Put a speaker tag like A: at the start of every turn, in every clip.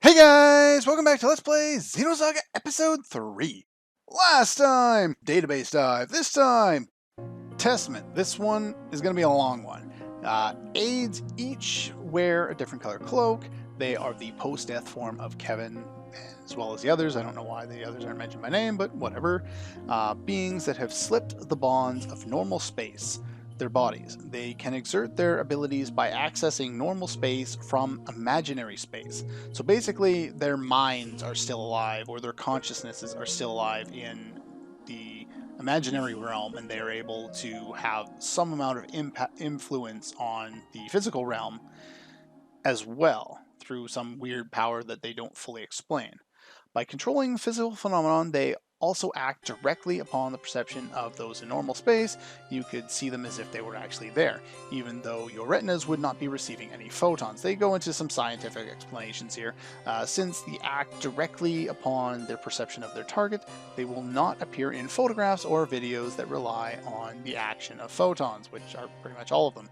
A: Hey guys, welcome back to Let's Play Xenosaga Episode 3. Last time, database dive. This time, testament. This one is going to be a long one. Aides each wear a different color cloak. They are the post-death form of Kevin, as well as the others. I don't know why the others aren't mentioned by name, but whatever. Beings that have slipped the bonds of normal space. Their bodies. They can exert their abilities by accessing normal space from imaginary space. So basically, their minds are still alive, or their consciousnesses are still alive in the imaginary realm, and they are able to have some amount of influence on the physical realm as well, through some weird power that they don't fully explain. By controlling physical phenomenon, they also act directly upon the perception of those in normal space. You could see them as if they were actually there, even though your retinas would not be receiving any photons. They go into some scientific explanations here. Since they act directly upon their perception of their target, they will not appear in photographs or videos that rely on the action of photons, which are pretty much all of them,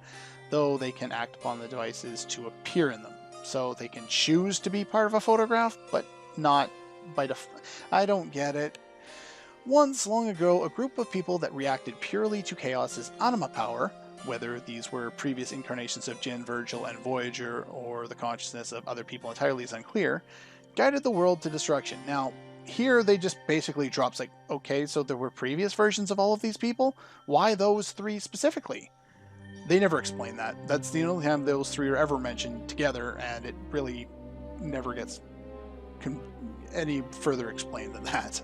A: though they can act upon the devices to appear in them. So they can choose to be part of a photograph, but not by default. I don't get it. Once, long ago, a group of people that reacted purely to Chaos's anima power, whether these were previous incarnations of Jin, Virgil, and Voyager, or the consciousness of other people entirely is unclear, guided the world to destruction. Now, here they just basically drops like, okay, so there were previous versions of all of these people? Why those three specifically? They never explain that. That's the only time those three are ever mentioned together, and it really never gets any further explained than that.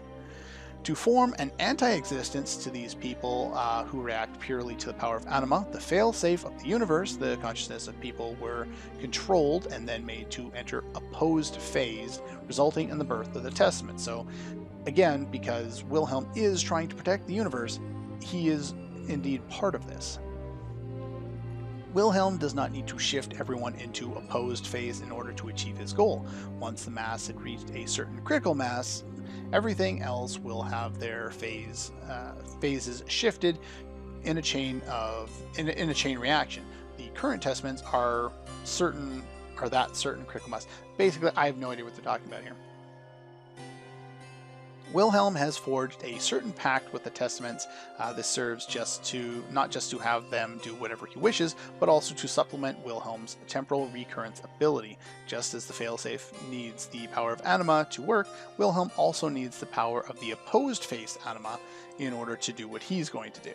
A: To form an anti-existence to these people who react purely to the power of anima, the fail-safe of the universe, the consciousness of people were controlled and then made to enter opposed phase, resulting in the birth of the Testament. So, again, because Wilhelm is trying to protect the universe, he is indeed part of this. Wilhelm does not need to shift everyone into opposed phase in order to achieve his goal. Once the mass had reached a certain critical mass, everything else will have their phases shifted in a chain reaction. The current testaments are that certain critical mass. Basically, I have no idea what they're talking about here. Wilhelm has forged a certain pact with the Testaments. This serves not just to have them do whatever he wishes, but also to supplement Wilhelm's temporal recurrence ability. Just as the failsafe needs the power of anima to work, Wilhelm also needs the power of the opposed phase anima in order to do what he's going to do.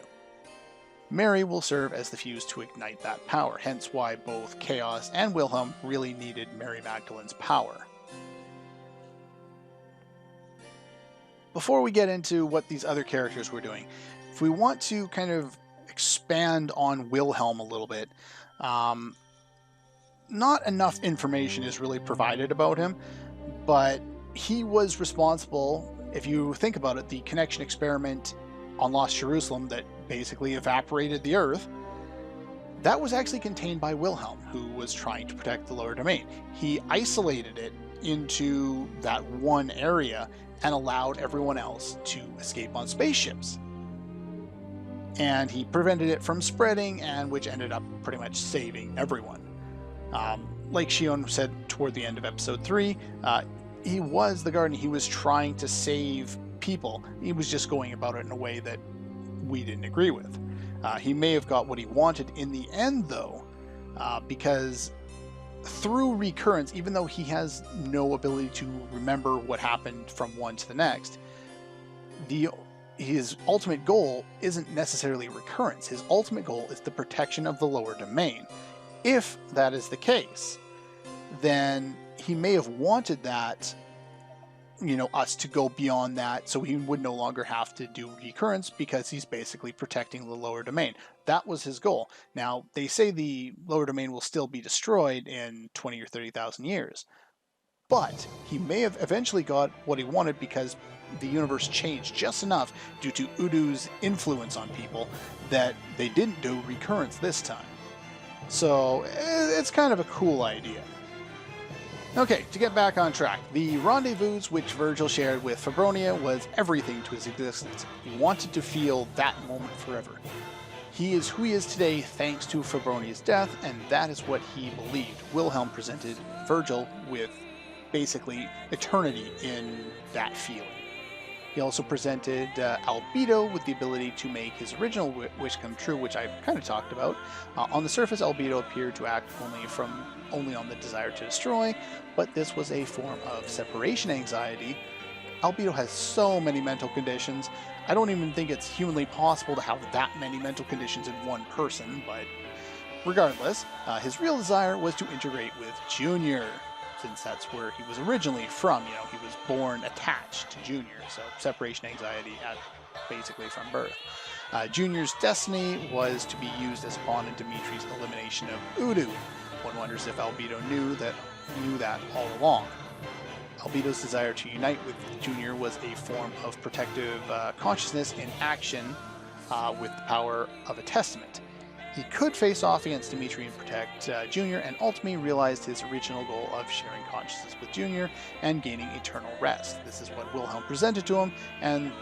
A: Mary will serve as the fuse to ignite that power, hence why both Chaos and Wilhelm really needed Mary Magdalene's power. Before we get into what these other characters were doing, if we want to kind of expand on Wilhelm a little bit, not enough information is really provided about him, but he was responsible, if you think about it, the connection experiment on Lost Jerusalem that basically evaporated the Earth, that was actually contained by Wilhelm, who was trying to protect the lower domain. He isolated it into that one area and allowed everyone else to escape on spaceships. And he prevented it from spreading, and which ended up pretty much saving everyone. Like Shion said toward the end of episode 3, he was the Guardian. He was trying to save people. He was just going about it in a way that we didn't agree with. He may have got what he wanted in the end, though, because through Recurrence, even though he has no ability to remember what happened from one to the next, his ultimate goal isn't necessarily Recurrence. His ultimate goal is the protection of the lower domain. If that is the case, then he may have wanted that, us to go beyond that, so he would no longer have to do Recurrence because he's basically protecting the lower domain. That was his goal. Now, they say the lower domain will still be destroyed in 20 or 30,000 years, but he may have eventually got what he wanted because the universe changed just enough due to Udu's influence on people that they didn't do Recurrence this time. So, it's kind of a cool idea. Okay, to get back on track, the rendezvous which Virgil shared with Fabronia was everything to his existence. He wanted to feel that moment forever. He is who he is today thanks to Fabronia's death, and that is what he believed. Wilhelm presented Virgil with basically eternity in that feeling. He also presented Albedo with the ability to make his original wish come true, which I've kind of talked about. On the surface, Albedo appeared to act only on the desire to destroy, but this was a form of separation anxiety. Albedo has so many mental conditions. I don't even think it's humanly possible to have that many mental conditions in one person, but regardless, his real desire was to integrate with Junior, since that's where he was originally from. You know, he was born attached to Junior, so separation anxiety basically from birth. Junior's destiny was to be used as a pawn in Dimitri's elimination of Udu. One wonders if Albedo knew that all along. Albedo's desire to unite with Junior was a form of protective consciousness in action with the power of a testament. He could face off against Dimitri and protect Junior, and ultimately realized his original goal of sharing consciousness with Junior and gaining eternal rest. This is what Wilhelm presented to him, and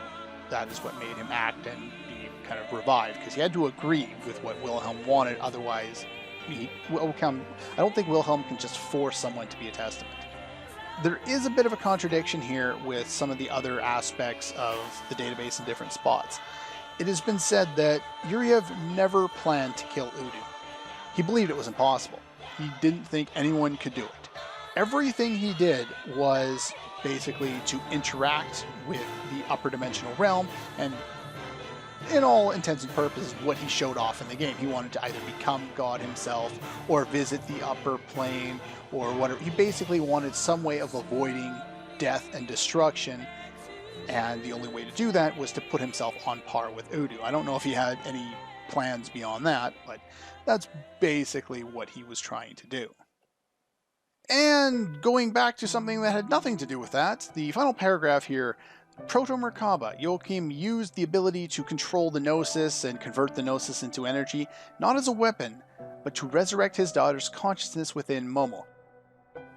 A: that is what made him act and be kind of revived, because he had to agree with what Wilhelm wanted, otherwise I don't think Wilhelm can just force someone to be a testament. There is a bit of a contradiction here with some of the other aspects of the database in different spots. It has been said that Yuriev never planned to kill Udu. He believed it was impossible. He didn't think anyone could do it. Everything he did was basically to interact with the upper dimensional realm, and in all intents and purposes, what he showed off in the game. He wanted to either become God himself, or visit the upper plane, or whatever. He basically wanted some way of avoiding death and destruction, and the only way to do that was to put himself on par with Udu. I don't know if he had any plans beyond that, but that's basically what he was trying to do. And going back to something that had nothing to do with that, the final paragraph here, Proto Merkaba. Joachim used the ability to control the Gnosis and convert the Gnosis into energy, not as a weapon, but to resurrect his daughter's consciousness within Momo.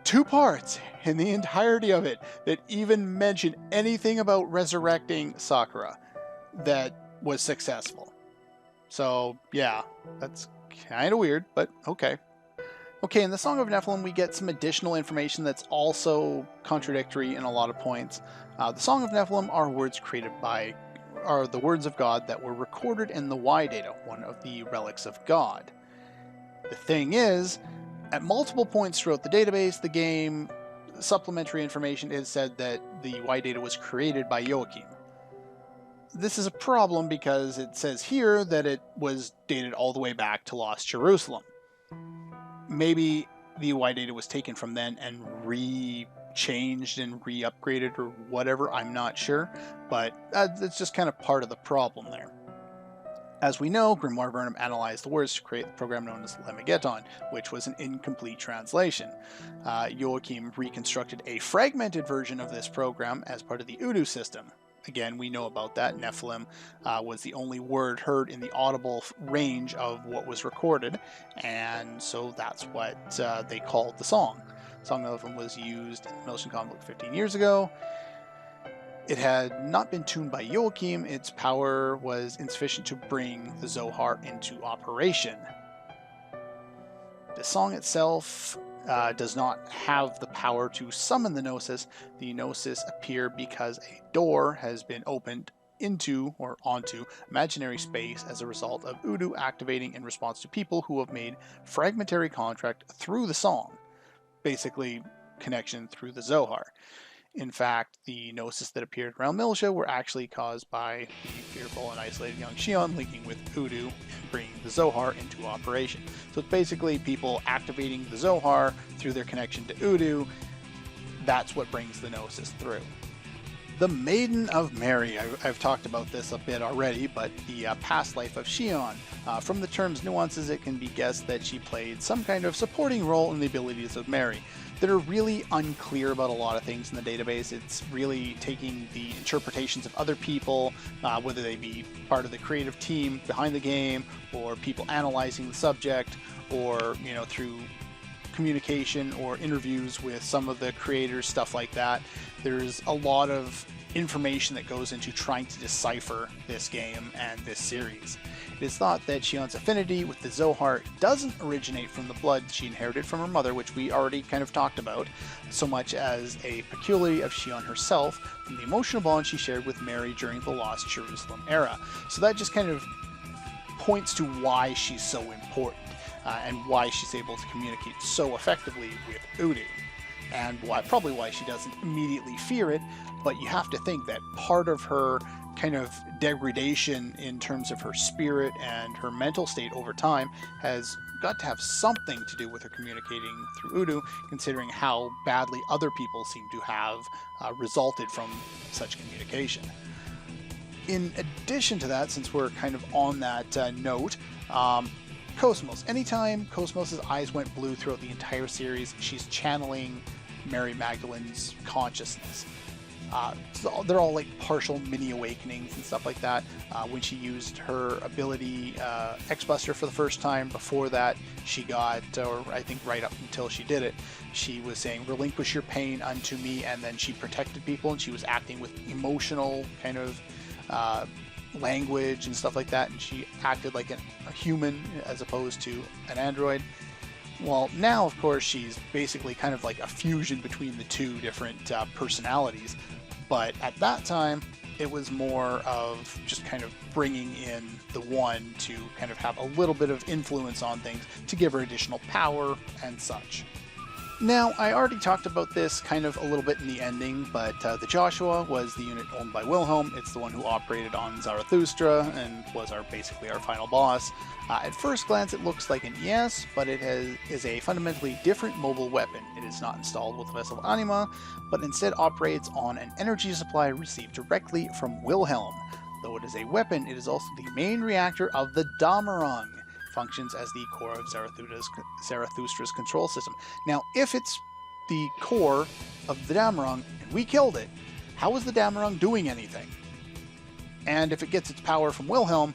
A: 2 parts in the entirety of it that even mention anything about resurrecting Sakura that was successful. So yeah, that's kind of weird, but okay. Okay, in the Song of Nephilim we get some additional information that's also contradictory in a lot of points. The Song of Nephilim are the words of God that were recorded in the Y data, one of the relics of God. The thing is, at multiple points throughout the database, the game, supplementary information is said that the Y data was created by Joachim. This is a problem because it says here that it was dated all the way back to Lost Jerusalem. Maybe the Y data was taken from then and re-changed and re-upgraded or whatever, I'm not sure, but that's just kind of part of the problem there. As we know, Grimoire Vernum analyzed the words to create the program known as Lemageddon, which was an incomplete translation. Joachim reconstructed a fragmented version of this program as part of the Udu system. Again, we know about that. Nephilim was the only word heard in the audible range of what was recorded, and so that's what they called the song. Song of Nephilim was used in the Milesian conflict 15 years ago. It had not been tuned by Joachim. Its power was insufficient to bring the Zohar into operation. The song itself does not have the power to summon the Gnosis. The Gnosis appear because a door has been opened into or onto imaginary space as a result of Udu activating in response to people who have made fragmentary contract through the song. Basically, connection through the Zohar. In fact, the Gnosis that appeared around Militia were actually caused by the fearful and isolated young Shion linking with Udu and bringing the Zohar into operation. So it's basically people activating the Zohar through their connection to Udu. That's what brings the Gnosis through. The Maiden of Mary. I've talked about this a bit already, but the past life of Shion. From the term's nuances, it can be guessed that she played some kind of supporting role in the abilities of Mary. That are really unclear about a lot of things in the database. It's really taking the interpretations of other people, whether they be part of the creative team behind the game, or people analyzing the subject, or through communication or interviews with some of the creators, stuff like that. There's a lot of information that goes into trying to decipher this game and this series. It is thought that Xion's affinity with the Zohar doesn't originate from the blood she inherited from her mother, which we already kind of talked about, so much as a peculiarity of Xion herself from the emotional bond she shared with Mary during the Lost Jerusalem era. So that just kind of points to why she's so important, and why she's able to communicate so effectively with Udu, and probably why she doesn't immediately fear it. But you have to think that part of her kind of degradation in terms of her spirit and her mental state over time has got to have something to do with her communicating through Udu, considering how badly other people seem to have resulted from such communication. In addition to that, since we're kind of on that note, KOS-MOS. Anytime KOS-MOS's eyes went blue throughout the entire series, she's channeling Mary Magdalene's consciousness. So they're all like partial mini awakenings and stuff like that. When she used her ability X-Buster for the first time, before that she got, or I think right up until she did it, she was saying, relinquish your pain unto me, and then she protected people, and she was acting with emotional kind of language and stuff like that, and she acted like a human as opposed to an android. Well, now of course she's basically kind of like a fusion between the two different personalities, but at that time it was more of just kind of bringing in the one to kind of have a little bit of influence on things to give her additional power and such. Now, I already talked about this kind of a little bit in the ending, but the Joshua was the unit owned by Wilhelm. It's the one who operated on Zarathustra and was basically our final boss. At first glance, it looks like an ES, but it is a fundamentally different mobile weapon. It is not installed with Vessel Anima, but instead operates on an energy supply received directly from Wilhelm. Though it is a weapon, it is also the main reactor of the Damarung. Functions as the core of Zarathustra's control system. Now, if it's the core of the Damarung and we killed it, how is the Damarung doing anything? And if it gets its power from Wilhelm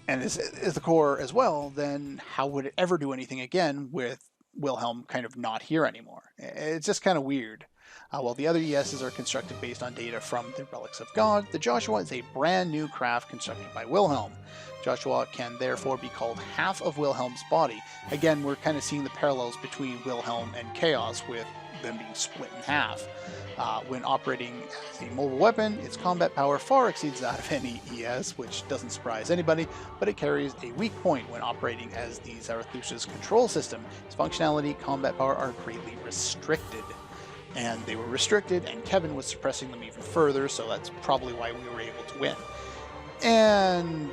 A: and is the core as well, then how would it ever do anything again with Wilhelm kind of not here anymore? It's just kind of weird. While the other ESs are constructed based on data from the Relics of God, the Joshua is a brand new craft constructed by Wilhelm. Joshua can therefore be called half of Wilhelm's body. Again, we're kind of seeing the parallels between Wilhelm and Chaos, with them being split in half. When operating as a mobile weapon, its combat power far exceeds that of any ES, which doesn't surprise anybody, but it carries a weak point when operating as the Zarathustra's control system. Its functionality, combat power are greatly restricted. And they were restricted, and Kevin was suppressing them even further, so that's probably why we were able to win. And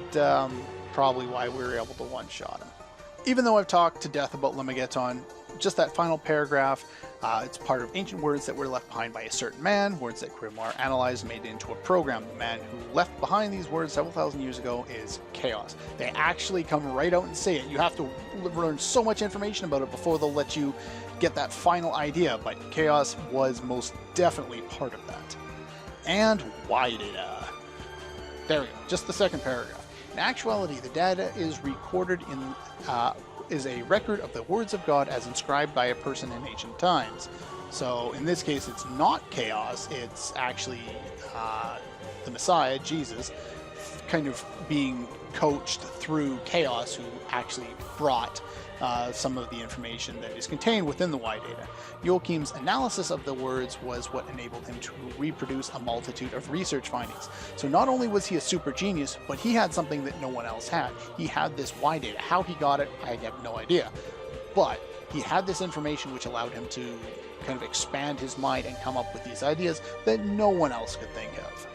A: probably why we were able to one-shot him. Even though I've talked to death about Lemageddon, just that final paragraph, it's part of ancient words that were left behind by a certain man, words that Grimoire analyzed and made into a program. The man who left behind these words several thousand years ago is Chaos. They actually come right out and say it. You have to learn so much information about it before they'll let you get that final idea, but Chaos was most definitely part of that. And why data? There we go, just the second paragraph. In actuality, the data is recorded in is a record of the words of God as inscribed by a person in ancient times. So in this case, it's not Chaos, it's actually the Messiah, Jesus, kind of being coached through Chaos, who actually brought some of the information that is contained within the Y data. Joachim's analysis of the words was what enabled him to reproduce a multitude of research findings. So not only was he a super genius, but he had something that no one else had. He had this Y data. How he got it, I have no idea. But he had this information which allowed him to kind of expand his mind and come up with these ideas that no one else could think of.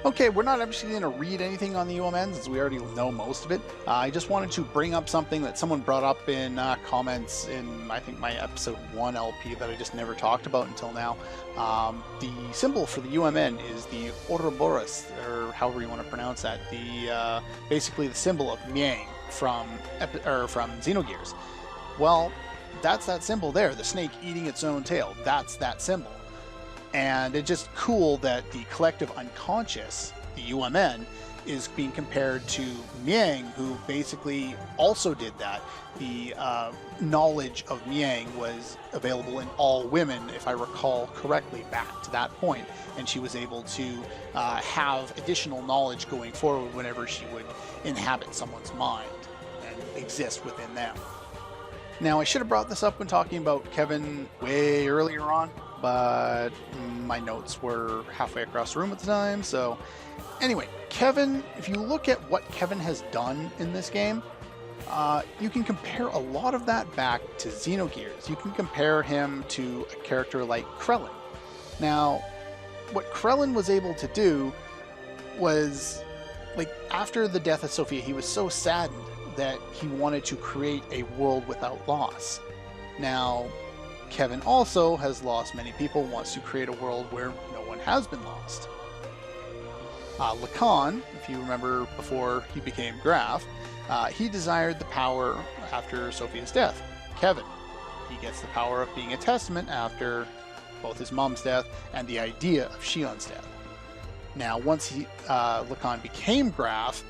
A: Okay, we're not actually going to read anything on the UMN, since we already know most of it. I just wanted to bring up something that someone brought up in comments in, I think, my episode 1 LP that I just never talked about until now. The symbol for the UMN is the Ouroboros, or however you want to pronounce that. The basically the symbol of Miang from Xenogears. Well, that's that symbol there, the snake eating its own tail. That's that symbol. And it's just cool that the collective unconscious, the UMN, is being compared to Miang, who basically also did that. The knowledge of Miang was available in all women, if I recall correctly, back to that point, and she was able to have additional knowledge going forward whenever she would inhabit someone's mind and exist within them. Now, I should have brought this up when talking about Kevin way earlier on, but my notes were halfway across the room at the time, so anyway, Kevin, if you look at what Kevin has done in this game, you can compare a lot of that back to Xenogears. You can compare him to a character like Krellin. Now, what Krellin was able to do was, like, after the death of Sophia, he was so saddened that he wanted to create a world without loss. Now, Kevin also has lost many people, wants to create a world where no one has been lost. Lacan, if you remember before he became Graf, he desired the power after Sophia's death. Kevin, he gets the power of being a testament after both his mom's death and the idea of Shion's death. Now, once Lacan became Graf,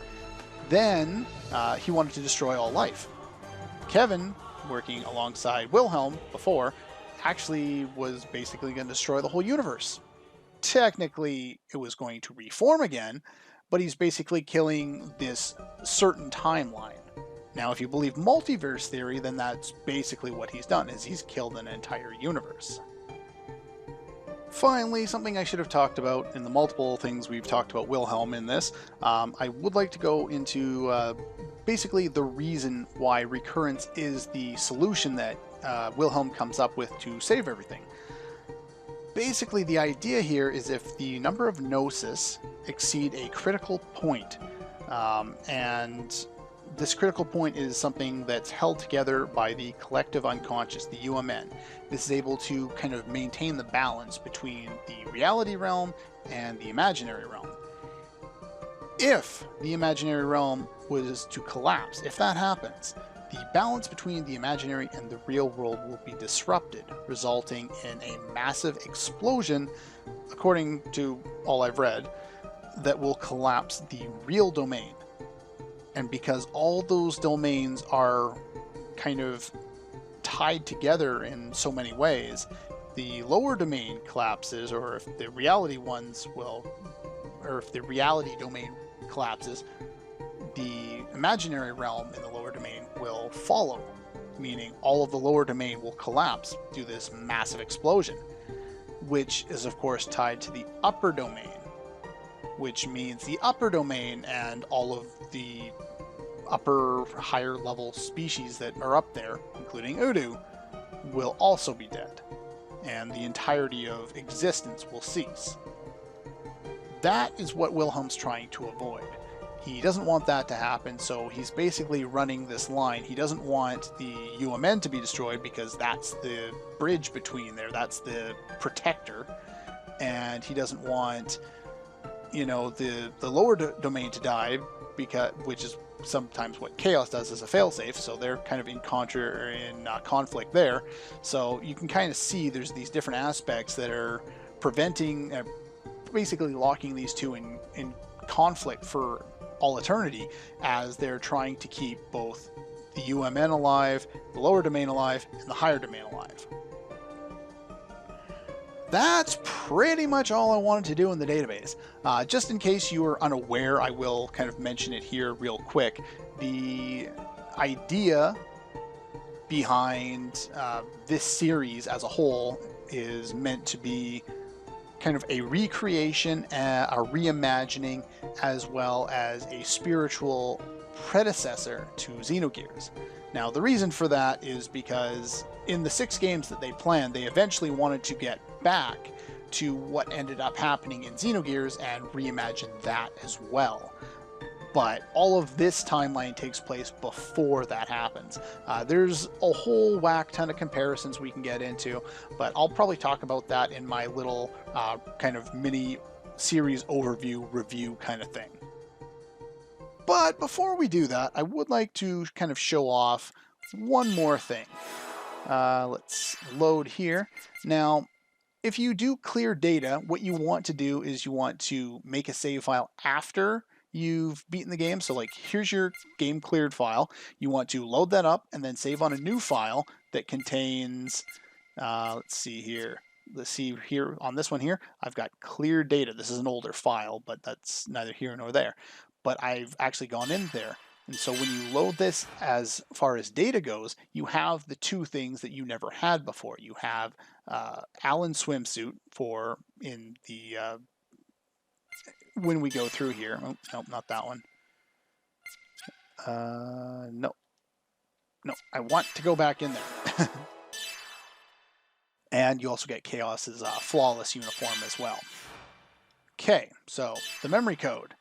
A: then he wanted to destroy all life. Kevin, working alongside Wilhelm before, actually was basically going to destroy the whole universe. Technically, it was going to reform again, but he's basically killing this certain timeline. Now, if you believe multiverse theory, then that's basically what he's done, is he's killed an entire universe. Finally, something I should have talked about in the multiple things we've talked about Wilhelm in this, I would like to go into basically the reason why Recurrence is the solution that Wilhelm comes up with to save everything. Basically, the idea here is if the number of gnosis exceed a critical point, and this critical point is something that's held together by the collective unconscious, the UMN. This is able to kind of maintain the balance between the reality realm and the imaginary realm. If the imaginary realm was to collapse, if that happens, the balance between the imaginary and the real world will be disrupted, resulting in a massive explosion, according to all I've read, that will collapse the real domain. And because all those domains are kind of tied together in so many ways, the lower domain collapses, or if the reality domain collapses, the imaginary realm in the lower domain will follow, meaning all of the lower domain will collapse due to this massive explosion, which is of course tied to the upper domain, which means the upper domain and all of the upper higher level species that are up there, including Udu, will also be dead, and the entirety of existence will cease. That is what Wilhelm's trying to avoid. He doesn't want that to happen, so he's basically running this line. He doesn't want the UMN to be destroyed because that's the bridge between there, that's the protector, and he doesn't want, you know, the lower domain to die, which is sometimes what Chaos does as a failsafe, so they're kind of in conflict there. So you can kind of see there's these different aspects that are preventing, basically locking these two in conflict for all eternity, as they're trying to keep both the UMN alive, the lower domain alive, and the higher domain alive. That's pretty much all I wanted to do in the database. Just in case you were unaware, I will kind of mention it here real quick. The idea behind this series as a whole is meant to be kind of a recreation, a reimagining, as well as a spiritual predecessor to Xenogears. Now, the reason for that is because in the 6 games that they planned, they eventually wanted to get back to what ended up happening in Xenogears and reimagine that as well. But all of this timeline takes place before that happens. There's a whole whack ton of comparisons we can get into, but I'll probably talk about that in my little kind of mini series overview review kind of thing. But before we do that, I would like to kind of show off one more thing. Let's load here. Now, if you do clear data, what you want to do is you want to make a save file after you've beaten the game. So like, here's your game cleared file. You want to load that up and then save on a new file that contains, let's see here. Let's see here on this one here, I've got clear data. This is an older file, but that's neither here nor there. But I've actually gone in there. And so when you load this as far as data goes, you have the two things that you never had before. You have Alan's swimsuit for in the when we go through here. Oh, nope, not that one. No. No, I want to go back in there. And you also get Chaos's flawless uniform as well. Okay, so the memory code.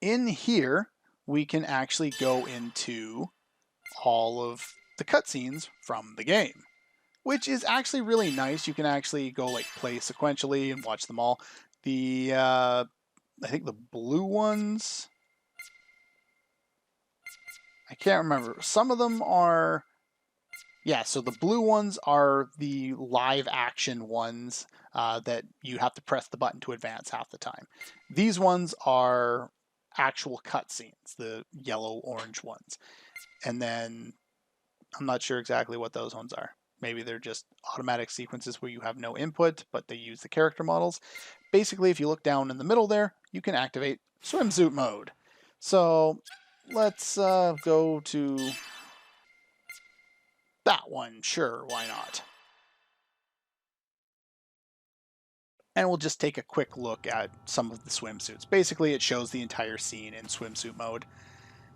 A: In here, we can actually go into all of the cutscenes from the game, which is actually really nice. You can actually go like play sequentially and watch them all. The I think the blue ones, I can't remember. Some of them are, yeah, so the blue ones are the live action ones that you have to press the button to advance half the time. These ones are actual cutscenes, the yellow-orange ones. And then I'm not sure exactly what those ones are. Maybe they're just automatic sequences where you have no input, but they use the character models. Basically, if you look down in the middle there, you can activate swimsuit mode. So let's go to that one. Sure, why not? And we'll just take a quick look at some of the swimsuits. Basically, it shows the entire scene in swimsuit mode.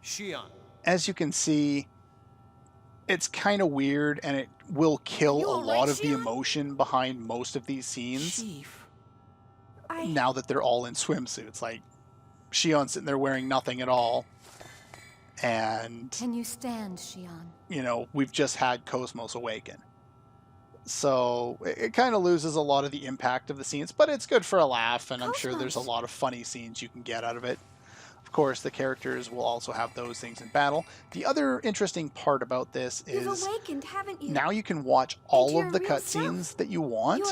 B: Shion.
A: As you can see, it's kind of weird, and it will kill a lot of the emotion behind most of these scenes.
C: Chief.
A: Now that they're all in swimsuits, like Shion's sitting there wearing nothing at all, and
C: Can you stand, Shion?
A: you know, we've just had KOS-MOS awaken. So it kind of loses a lot of the impact of the scenes, but it's good for a laugh, and I'm sure there's a lot of funny scenes you can get out of it. Of course, the characters will also have those things in battle. The other interesting part about this is
C: awakened, haven't you?
A: now you can watch all of the
C: real
A: cutscenes that you want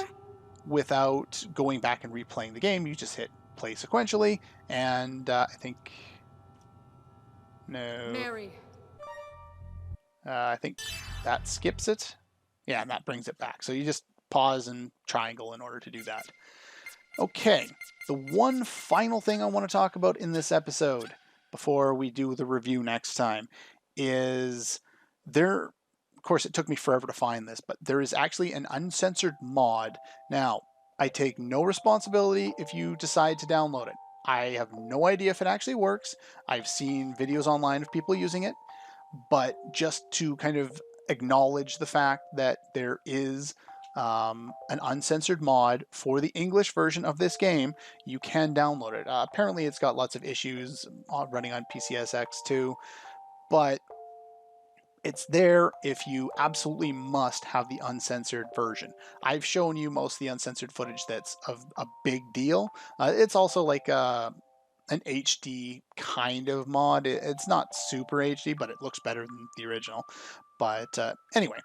A: without going back and replaying the game. You just hit play sequentially, and I think... No.
B: Mary.
A: I think that skips it. Yeah, and that brings it back. So you just pause and triangle in order to do that. Okay, the one final thing I want to talk about in this episode before we do the review next time is there, of course it took me forever to find this, but there is actually an uncensored mod. Now, I take no responsibility if you decide to download it. I have no idea if it actually works. I've seen videos online of people using it, but just to kind of acknowledge the fact that there is an uncensored mod for the English version of this game, you can download it. Apparently it's got lots of issues running on PCSX too, but it's there if you absolutely must have the uncensored version. I've shown you most of the uncensored footage that's of a big deal. It's also like an HD kind of mod. It's not super HD, but it looks better than the original. But anyway,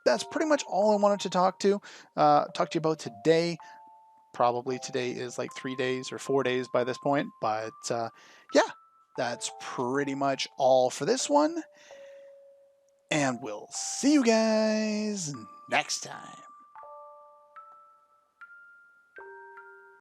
A: that's pretty much all I wanted to talk to you about today. Probably today is like 3 days or 4 days by this point. But yeah, that's pretty much all for this one. And we'll see you guys next time.